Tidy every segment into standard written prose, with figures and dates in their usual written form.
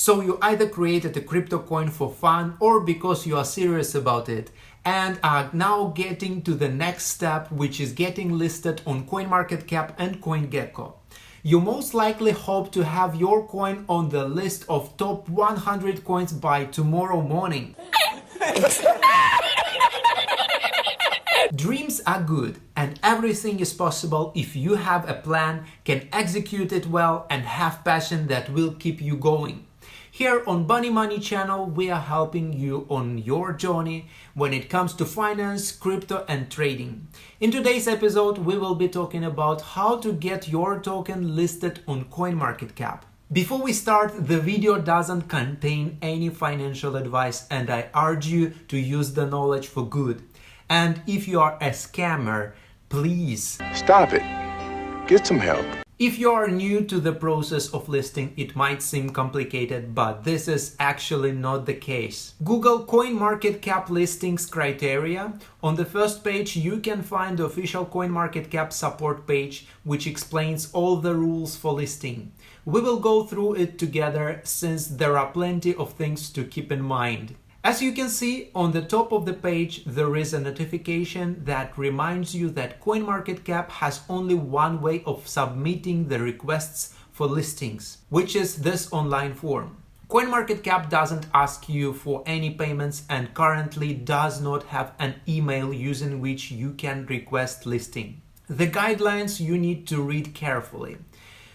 So you either created a crypto coin for fun or because you are serious about it and are now getting to the next step, which is getting listed on CoinMarketCap and CoinGecko. You most likely hope to have your coin on the list of top 100 coins by tomorrow morning. Dreams are good and everything is possible if you have a plan, can execute it well and have passion that will keep you going. Here on Bunny Money channel, we are helping you on your journey when it comes to finance, crypto and trading. In today's episode, we will be talking about how to get your token listed on CoinMarketCap. Before we start, the video doesn't contain any financial advice and I urge you to use the knowledge for good. And if you are a scammer, please stop it. Get some help. If you are new to the process of listing, it might seem complicated, but this is actually not the case. Google CoinMarketCap listings criteria. On the first page, you can find the official CoinMarketCap support page, which explains all the rules for listing. We will go through it together since there are plenty of things to keep in mind. As you can see, on the top of the page, there is a notification that reminds you that CoinMarketCap has only one way of submitting the requests for listings, which is this online form. CoinMarketCap doesn't ask you for any payments and currently does not have an email using which you can request listing. The guidelines you need to read carefully.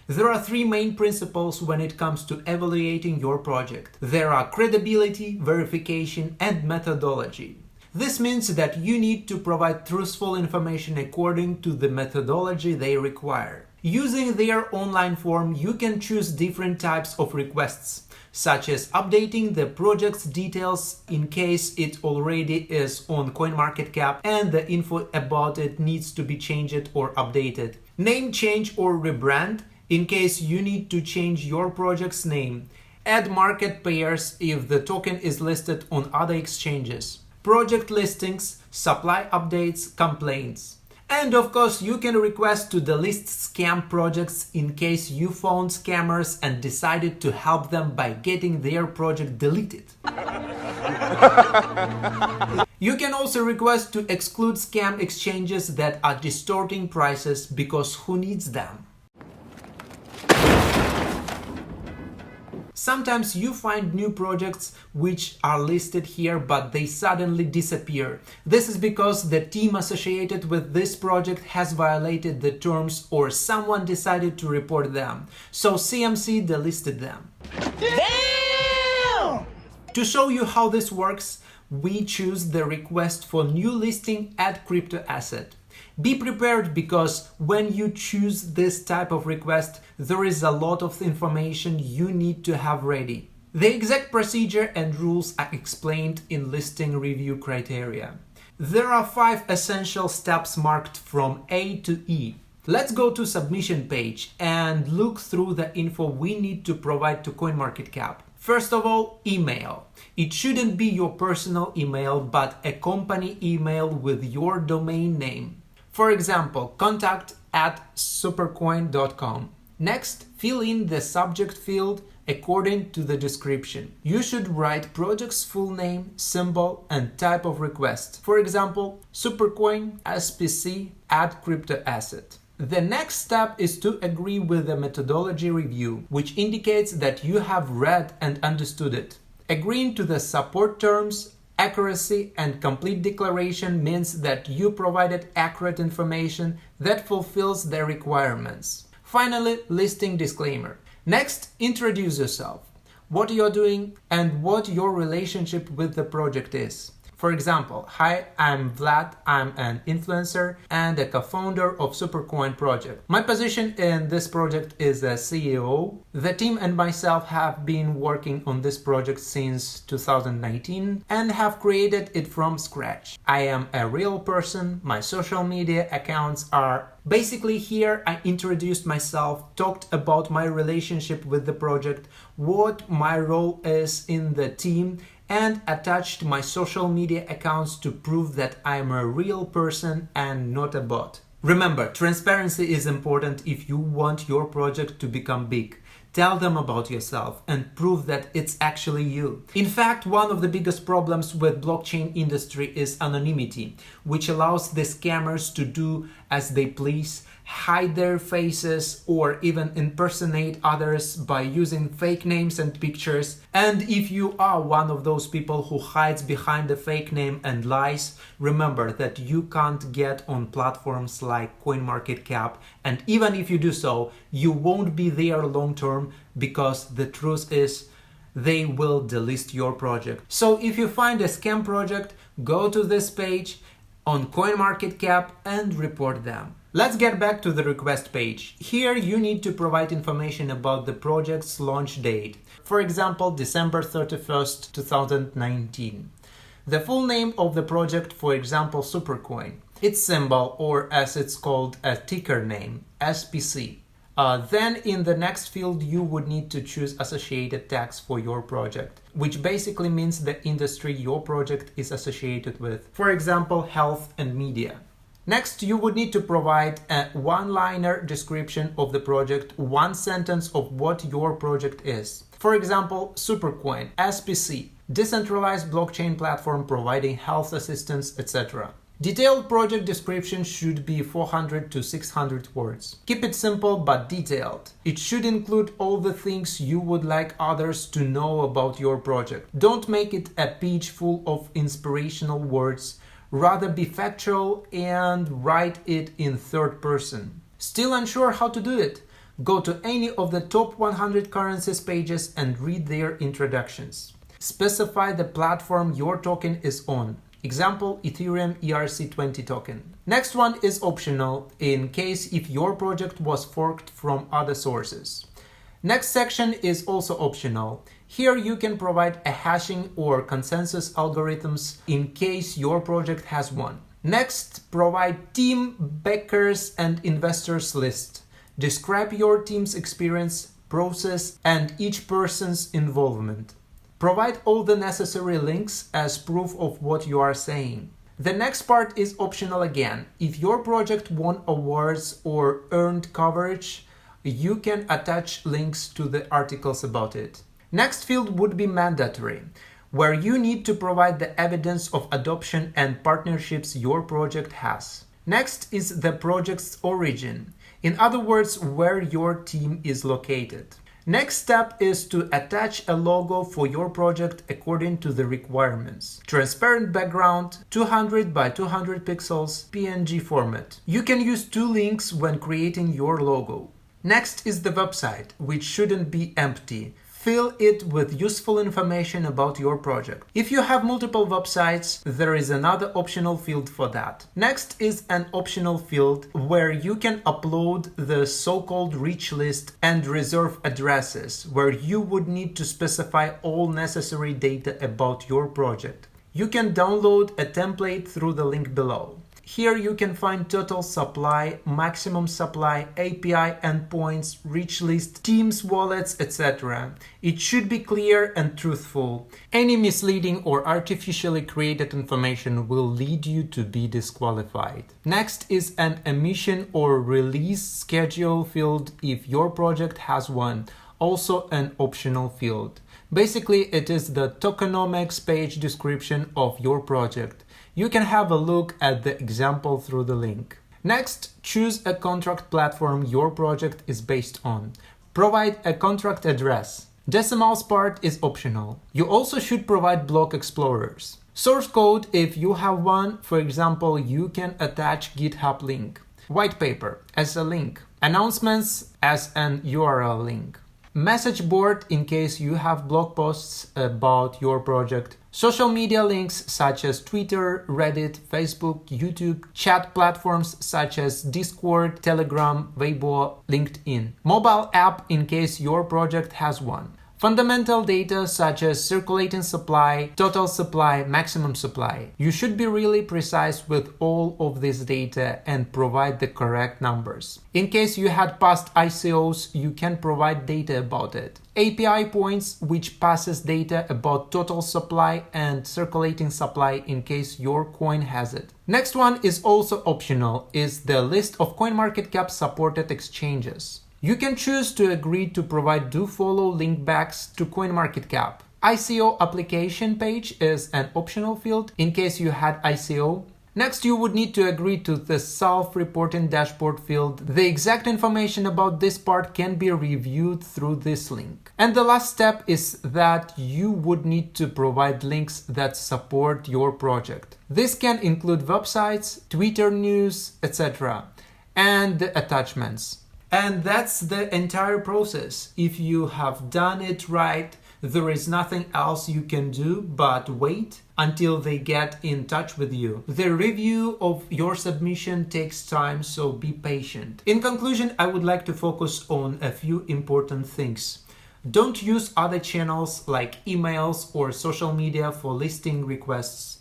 There are three main principles when it comes to evaluating your project. There are credibility, verification, and methodology. This means that you need to provide truthful information according to the methodology they require. Using their online form, you can choose different types of requests, such as updating the project's details in case it already is on CoinMarketCap and the info about it needs to be changed or updated. Name change or rebrand, in case you need to change your project's name. Add market pairs if the token is listed on other exchanges. Project listings, supply updates, complaints. And of course, you can request to delist scam projects in case you found scammers and decided to help them by getting their project deleted. You can also request to exclude scam exchanges that are distorting prices because who needs them? Sometimes you find new projects which are listed here but they suddenly disappear. This is because the team associated with this project has violated the terms or someone decided to report them. So CMC delisted them. Damn! To show you how this works, we choose the request for new listing add crypto asset. Be prepared because when you choose this type of request, there is a lot of information you need to have ready. The exact procedure and rules are explained in listing review criteria. There are 5 essential steps marked from A to E. Let's go to submission page and look through the info we need to provide to CoinMarketCap. First of all, email. It shouldn't be your personal email, but a company email with your domain name. For example, contact@supercoin.com. Next, fill in the subject field according to the description. You should write project's full name, symbol, and type of request. For example, Supercoin SPC add crypto asset. The next step is to agree with the methodology review, which indicates that you have read and understood it. Agreeing to the support terms, accuracy and complete declaration means that you provided accurate information that fulfills the requirements. Finally, listing disclaimer. Next, introduce yourself, what you're doing and what your relationship with the project is. For example, hi, I'm Vlad, I'm an influencer and a co-founder of Supercoin project. My position in this project is a CEO. The team and myself have been working on this project since 2019 and have created it from scratch. I am a real person, my social media accounts are basically here. I introduced myself, talked about my relationship with the project, what my role is in the team, and attached my social media accounts to prove that I'm a real person and not a bot. Remember, transparency is important if you want your project to become big. Tell them about yourself and prove that it's actually you. In fact, one of the biggest problems with blockchain industry is anonymity, which allows the scammers to do as they please, hide their faces, or even impersonate others by using fake names and pictures. And if you are one of those people who hides behind a fake name and lies, remember that you can't get on platforms like CoinMarketCap, and even if you do so, you won't be there long term, because the truth is they will delist your project. So if you find a scam project, go to this page on CoinMarketCap and report them. Let's get back to the request page. Here you need to provide information about the project's launch date. For example, December 31st, 2019. The full name of the project, for example, Supercoin. Its symbol, or as it's called, a ticker name, SPC. Then in the next field you would need to choose associated tags for your project, which basically means the industry your project is associated with. For example, health and media. Next, you would need to provide a one-liner description of the project, one sentence of what your project is. For example, Supercoin, SPC, decentralized blockchain platform providing health assistance, etc. Detailed project description should be 400 to 600 words. Keep it simple but detailed. It should include all the things you would like others to know about your project. Don't make it a page full of inspirational words. Rather be factual and write it in third person. Still unsure how to do it? Go to any of the top 100 currencies pages and read their introductions. Specify the platform your token is on. Example, Ethereum ERC20 token. Next one is optional in case if your project was forked from other sources. Next section is also optional. Here you can provide a hashing or consensus algorithms in case your project has one. Next, provide team, backers and investors list. Describe your team's experience, process and each person's involvement. Provide all the necessary links as proof of what you are saying. The next part is optional again. If your project won awards or earned coverage, you can attach links to the articles about it. Next field would be mandatory, where you need to provide the evidence of adoption and partnerships your project has. Next is the project's origin, in other words, where your team is located. Next step is to attach a logo for your project according to the requirements. Transparent background, 200 by 200 pixels, PNG format. You can use two links when creating your logo. Next is the website, which shouldn't be empty. Fill it with useful information about your project. If you have multiple websites, there is another optional field for that. Next is an optional field where you can upload the so-called rich list and reserve addresses, where you would need to specify all necessary data about your project. You can download a template through the link below. Here you can find total supply, maximum supply, API endpoints, rich list, teams, wallets, etc. It should be clear and truthful. Any misleading or artificially created information will lead you to be disqualified. Next is an emission or release schedule field if your project has one, also an optional field. Basically, it is the tokenomics page description of your project. You can have a look at the example through the link. Next, choose a contract platform your project is based on. Provide a contract address. Decimals part is optional. You also should provide block explorers. Source code if you have one, for example, you can attach GitHub link. White paper as a link. Announcements as an URL link. Message board in case you have blog posts about your project. Social media links such as Twitter, Reddit, Facebook, YouTube, chat platforms such as Discord, Telegram, Weibo, LinkedIn. Mobile app in case your project has one. Fundamental data such as circulating supply, total supply, maximum supply. You should be really precise with all of this data and provide the correct numbers. In case you had past ICOs, you can provide data about it. API points, which passes data about total supply and circulating supply in case your coin has it. Next one is also optional, is the list of CoinMarketCap supported exchanges. You can choose to agree to provide do-follow link backs to CoinMarketCap. ICO application page is an optional field in case you had ICO. Next, you would need to agree to the self-reporting dashboard field. The exact information about this part can be reviewed through this link. And the last step is that you would need to provide links that support your project. This can include websites, Twitter news, etc., and the attachments. And that's the entire process. If you have done it right, there is nothing else you can do but wait until they get in touch with you. The review of your submission takes time, so be patient. In conclusion, I would like to focus on a few important things. Don't use other channels like emails or social media for listing requests.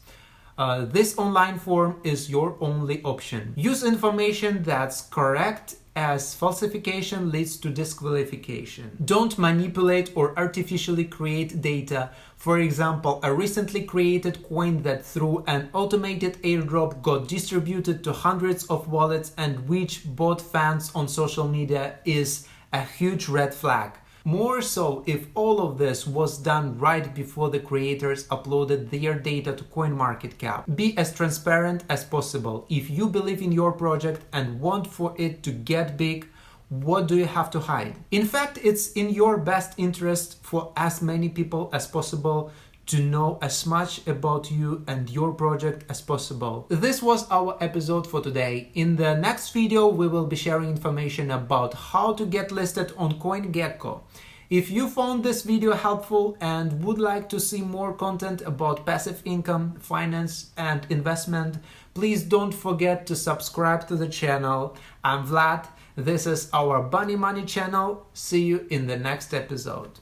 This online form is your only option. Use information that's correct, as falsification leads to disqualification. Don't manipulate or artificially create data. For example, a recently created coin that through an automated airdrop got distributed to hundreds of wallets and which bought fans on social media is a huge red flag. More so if all of this was done right before the creators uploaded their data to CoinMarketCap. Be as transparent as possible. If you believe in your project and want for it to get big, what do you have to hide? In fact, it's in your best interest for as many people as possible to know as much about you and your project as possible. This was our episode for today. In the next video, we will be sharing information about how to get listed on CoinGecko. If you found this video helpful and would like to see more content about passive income, finance, and investment, please don't forget to subscribe to the channel. I'm Vlad. This is our Bunny Money channel. See you in the next episode.